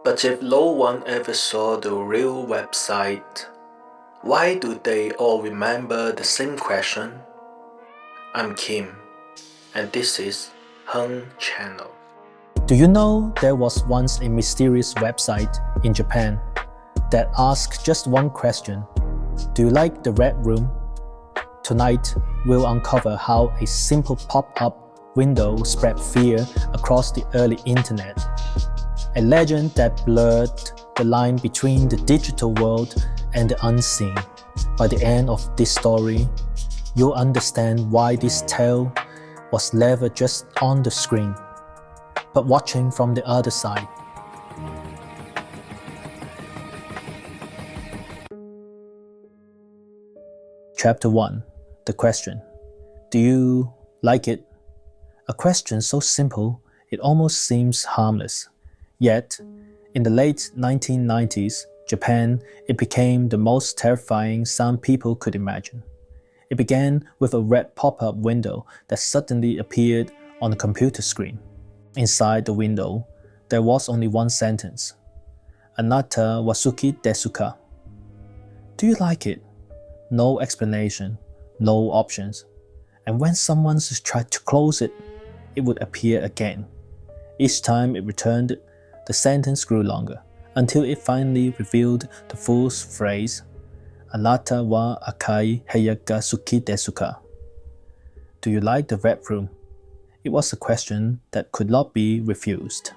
But if no one ever saw the real website, why do they all remember the same question? I'm Kim, and this is Hung Channel. Do you know there was once a mysterious website in Japan that asked just one question? Do you like the Red Room? Tonight, we'll uncover how a simple pop-up window spread fear across the early internet. A legend that blurred the line between the digital world and the unseen. By the end of this story, you'll understand why this tale was never just on the screen, but watching from the other side. Chapter 1. The question. Do you like it? A question so simple, it almost seems harmless. Yet, in the late 1990s, Japan, it became the most terrifying sound people could imagine. It began with a red pop-up window that suddenly appeared on the computer screen. Inside the window, there was only one sentence. Anata wasuki desu ka? Do you like it? No explanation, no options. And when someone tried to close it, it would appear again. Each time it returned, the sentence grew longer, until it finally revealed the full phrase, Anata wa akai heya ga suki desu ka? Do you like the Red Room? It was a question that could not be refused.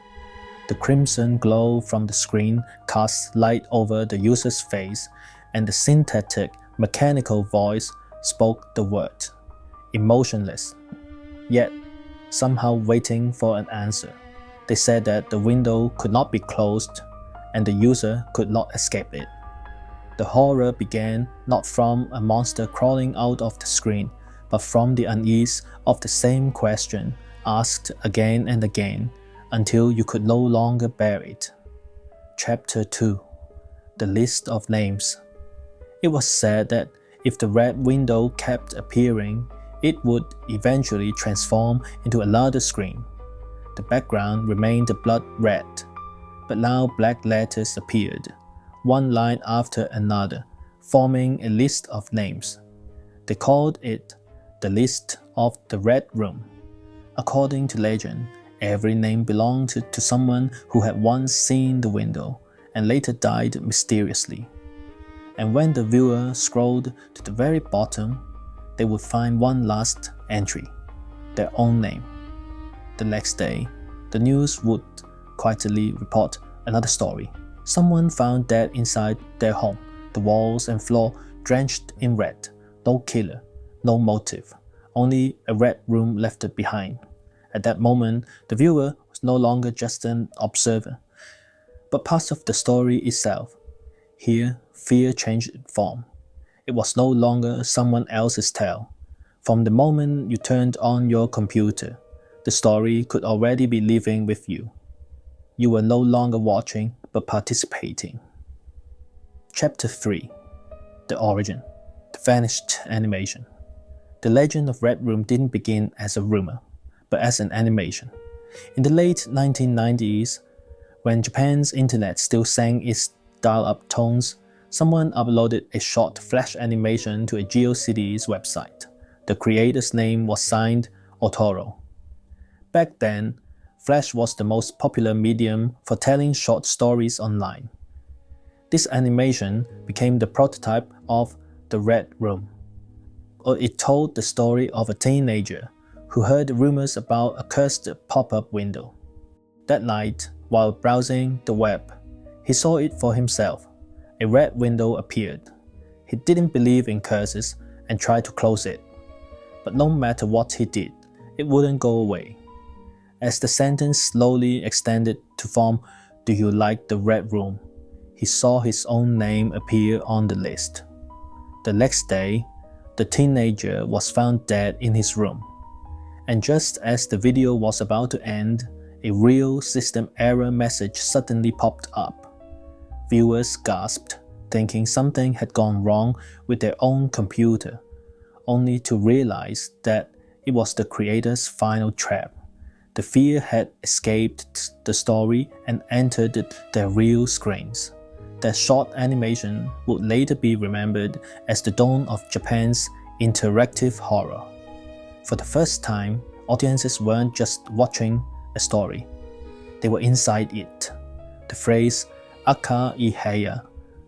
The crimson glow from the screen cast light over the user's face, and the synthetic, mechanical voice spoke the word, emotionless, yet somehow waiting for an answer. They said that the window could not be closed, and the user could not escape it. The horror began not from a monster crawling out of the screen, but from the unease of the same question, asked again and again, until you could no longer bear it. Chapter 2. The List of Names. It was said that if the red window kept appearing, it would eventually transform into another screen. The background remained blood red, but now black letters appeared, one line after another, forming a list of names. They called it the List of the Red Room. According to legend, every name belonged to someone who had once seen the window and later died mysteriously. And when the viewer scrolled to the very bottom, they would find one last entry, their own name. The next day, the news would quietly report another story. Someone found dead inside their home, the walls and floor drenched in red. No killer, no motive, only a red room left behind. At that moment, the viewer was no longer just an observer, but part of the story itself. Here, fear changed form. It was no longer someone else's tale. From the moment you turned on your computer, the story could already be living with you. You were no longer watching, but participating. Chapter 3. The Origin. The Vanished Animation. The legend of Red Room didn't begin as a rumor, but as an animation. In the late 1990s, when Japan's internet still sang its dial-up tones, someone uploaded a short flash animation to a GeoCities website. The creator's name was signed Otoro. Back then, Flash was the most popular medium for telling short stories online. This animation became the prototype of the Red Room. It told the story of a teenager who heard rumors about a cursed pop-up window. That night, while browsing the web, he saw it for himself. A red window appeared. He didn't believe in curses and tried to close it. But no matter what he did, it wouldn't go away. As the sentence slowly extended to form, "Do you like the Red Room?" he saw his own name appear on the list. The next day, the teenager was found dead in his room. And just as the video was about to end, a real system error message suddenly popped up. Viewers gasped, thinking something had gone wrong with their own computer, only to realize that it was the creator's final trap. The fear had escaped the story and entered their real screens. That short animation would later be remembered as the dawn of Japan's interactive horror. For the first time, audiences weren't just watching a story. They were inside it. The phrase Aka Ihaya,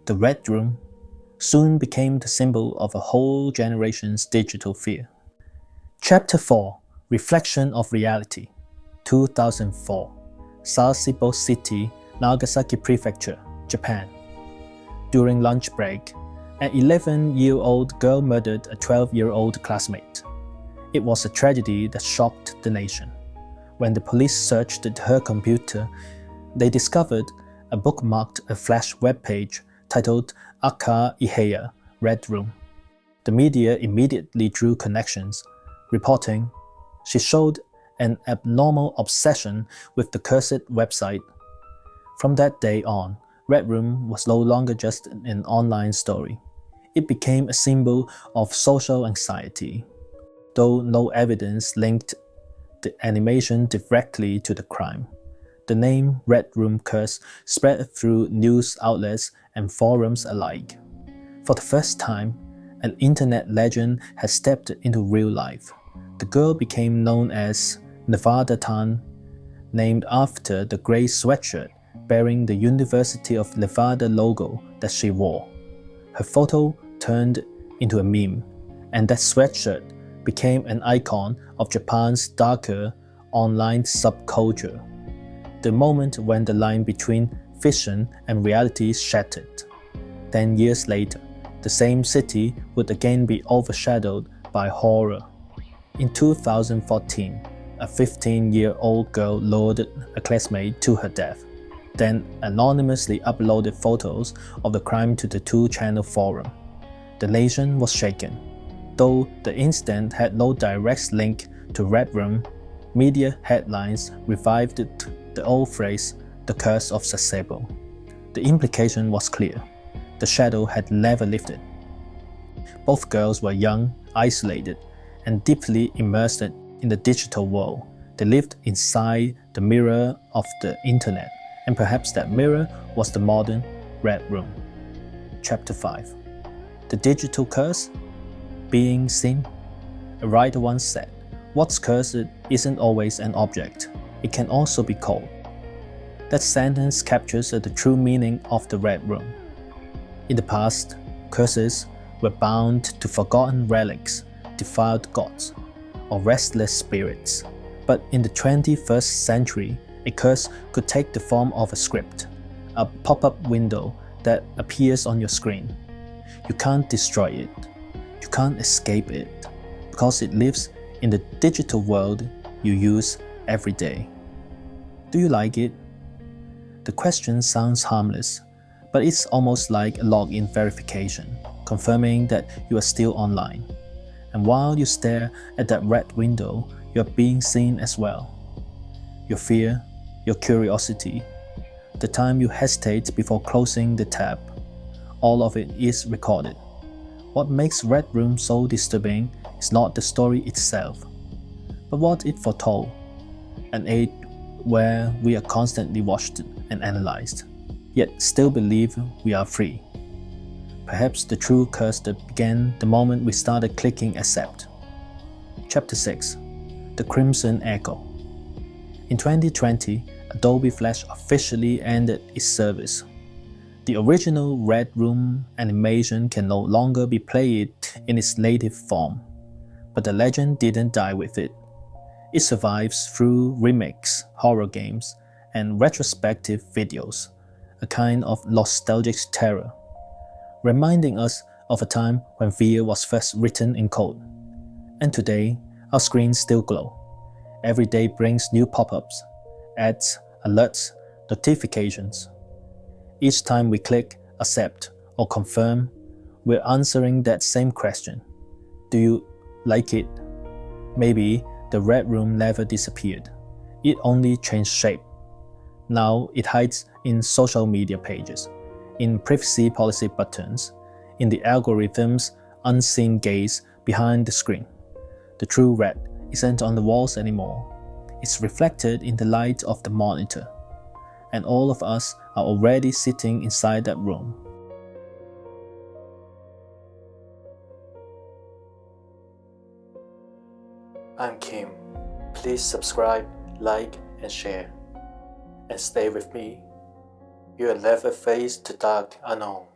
the Red Room, soon became the symbol of a whole generation's digital fear. Chapter 4, Reflection of Reality, 2004, Sasebo City, Nagasaki Prefecture, Japan. During lunch break, an 11-year-old girl murdered a 12-year-old classmate. It was a tragedy that shocked the nation. When the police searched her computer, they discovered a bookmarked a flash web page titled Aka Ihaya, Red Room. The media immediately drew connections, reporting, "She showed an abnormal obsession with the cursed website." From that day on, Red Room was no longer just an online story. It became a symbol of social anxiety. Though no evidence linked the animation directly to the crime, the name Red Room Curse spread through news outlets and forums alike. For the first time, an internet legend has stepped into real life. The girl became known as Nevada Tan, named after the gray sweatshirt bearing the University of Nevada logo that she wore. Her photo turned into a meme, and that sweatshirt became an icon of Japan's darker online subculture. The moment when the line between fiction and reality shattered. 10 years later, the same city would again be overshadowed by horror. In 2014, a 15-year-old girl lured a classmate to her death, then anonymously uploaded photos of the crime to the 2-channel forum. The nation was shaken. Though the incident had no direct link to Red Room, media headlines revived the old phrase, "the curse of Sasebo." The implication was clear. The shadow had never lifted. Both girls were young, isolated, and deeply immersed in the digital world. They lived inside the mirror of the internet, and perhaps that mirror was the modern Red Room. Chapter 5, The Digital Curse, Being Seen. A writer once said, "What's cursed isn't always an object, it can also be cold." That sentence captures the true meaning of the Red Room. In the past, curses were bound to forgotten relics, defiled gods, or restless spirits. But in the 21st century, a curse could take the form of a script, a pop-up window that appears on your screen. You can't destroy it. You can't escape it, because it lives in the digital world you use every day. Do you like it? The question sounds harmless, but it's almost like a login verification, confirming that you are still online. And while you stare at that red window, you are being seen as well. Your fear, your curiosity, the time you hesitate before closing the tab, all of it is recorded. What makes Red Room so disturbing is not the story itself, but what it foretold, an age where we are constantly watched and analyzed, yet still believe we are free. Perhaps the true curse that began the moment we started clicking accept. Chapter 6, The Crimson Echo. In 2020, Adobe Flash officially ended its service. The original Red Room animation can no longer be played in its native form, but the legend didn't die with it. It survives through remakes, horror games, and retrospective videos, a kind of nostalgic terror, reminding us of a time when fear was first written in code. And today, our screens still glow. Every day brings new pop-ups, ads, alerts, notifications. Each time we click accept or confirm, we're answering that same question. Do you like it? Maybe the Red Room never disappeared. It only changed shape. Now it hides in social media pages, in privacy policy buttons, in the algorithm's unseen gaze behind the screen. The true red isn't on the walls anymore. is reflected in the light of the monitor, and all of us are already sitting inside that room. I'm Kim. Please subscribe, like, and share. And stay with me. You will never face the dark unknown.